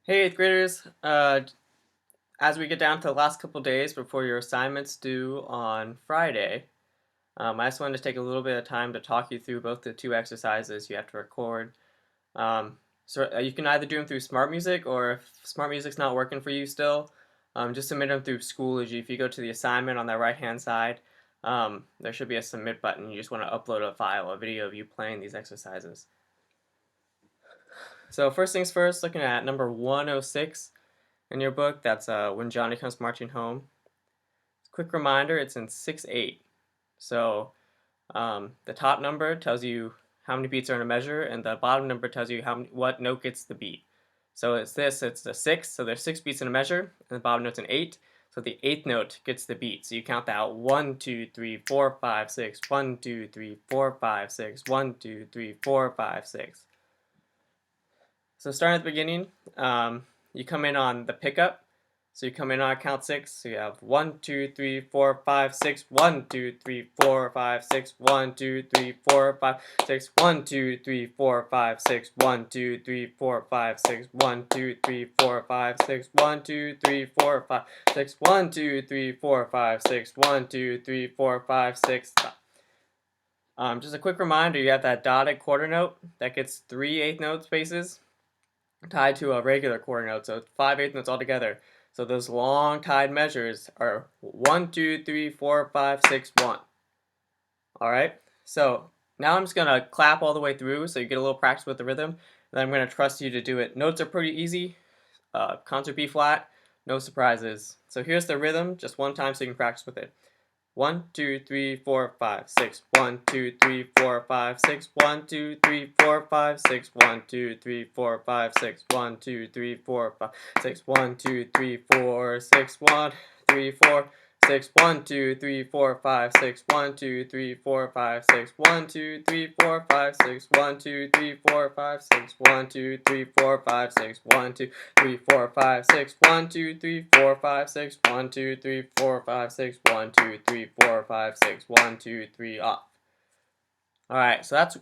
Hey, 8th graders. As we get down to the last couple days before your assignments due on Friday, I just wanted to take a little bit of time to talk you through both the two exercises you have to record. You can either do them through Smart Music, or if Smart Music's not working for you still, just submit them through Schoology. If you go to the assignment on the right-hand side, there should be a submit button. You just want to upload a file, a video of you playing these exercises. So first things first, looking at number 106. In your book, that's When Johnny Comes Marching Home. Quick reminder, it's in 6/8. So the top number tells you how many beats are in a measure, and the bottom number tells you what note gets the beat. So it's a 6, so there's 6 beats in a measure, and the bottom note's an 8. So the 8th note gets the beat. So you count that out: 1, 2, 3, 4, 5, 6, 1, 2, 3, 4, 5, 6, 1, 2, 3, 4, 5, 6. So starting at the beginning, you come in on the pickup. So you come in on count 6. So you have 1, 2, 3, 4, 5, 6, 1, 2, 3, 4, 5, 6, 1, 2, 3, 4, 5, 6, 1, 2, 3, 4, 5, 6, 1, 2, 3, 4, 5, 6, 1, 2, 3, 4, 5, 6, 1, 2, 3, 4, 5, 6, 1, 2, 3, 4, 5, 6, 1, 2, 3, 4, 5, 6. Just a quick reminder, you have that dotted quarter note that gets 3 eighth note spaces tied to a regular quarter note, so 5 eighth notes altogether. So those long tied measures are 1, 2, 3, 4, 5, 6, 1. Alright, so now I'm just going to clap all the way through so you get a little practice with the rhythm, and then I'm going to trust you to do it. Notes are pretty easy. Concert B flat, no surprises. So here's the rhythm, just one time so you can practice with it. 1, 2, 3, 4, 5, 6. 1, 2, 3, 4, 5, 6. 1, 2, 3, 4, 5, 6. 1, 2, 3, 4, 5, 6. 1, 2, 3, 4, 5, 6. 1, 2, 3, 4, 6. 1, 3, 4, 6. 1, 2, 3, 4, 5, 6. 1, 2, 3, 4, 5, 6. 1, 2, 3, 4, 5, 6. 1, 2, 3, 4, 5, 6. 1, 2, 3, 4, 5, 6. 1, 2, 3, 4, 5, 6. 1, 2, 3, 4, 5, 6. 1, 2, 3, 4, 5, 6. 1, 2, 3, 4, 5, 6. 1, 2, 3, off. Alright, so that's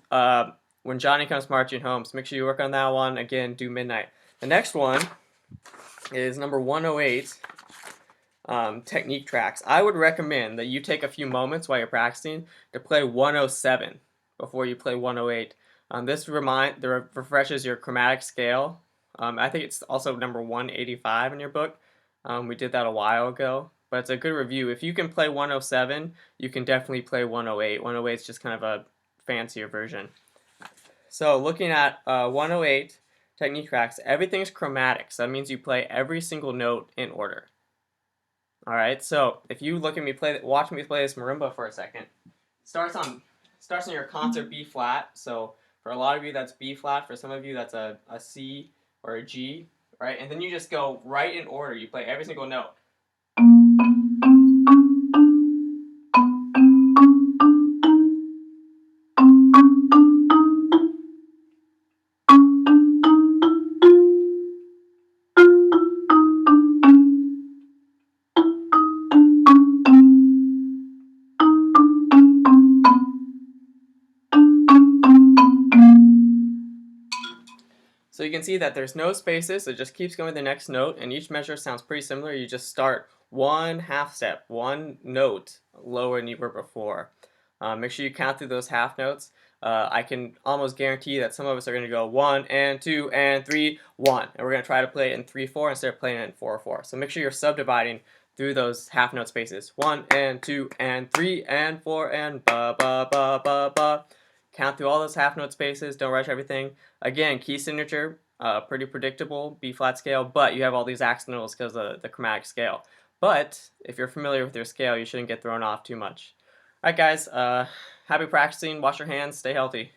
When Johnny Comes Marching Home. So make sure you work on that one. Again, do midnight. The next one is number 108. Technique Trax. I would recommend that you take a few moments while you're practicing to play 107 before you play 108. This refreshes your chromatic scale. I think it's also number 185 in your book. We did that a while ago, but it's a good review. If you can play 107, you can definitely play 108. 108 is just kind of a fancier version. So looking at 108 technique tracks, everything's chromatic. So that means you play every single note in order. All right, so if you look at me watch me play this marimba for a second. Starts on your concert B flat. So for a lot of you that's B flat. For some of you that's a C or a G, right? And then you just go right in order. You play every single note. So you can see that there's no spaces, so it just keeps going to the next note, and each measure sounds pretty similar. You just start one half step, one note lower than you were before. Make sure you count through those half notes. I can almost guarantee that some of us are going to go 1 and 2 and 3, 1. And we're going to try to play it in 3/4 instead of playing it in 4/4. So make sure you're subdividing through those half note spaces. 1 and 2 and 3 and 4 and ba ba ba ba ba. Count through all those half note spaces. Don't rush everything. Again, key signature, pretty predictable, B flat scale, but you have all these accidentals because of the chromatic scale. But if you're familiar with your scale, you shouldn't get thrown off too much. Alright guys, happy practicing, wash your hands, stay healthy.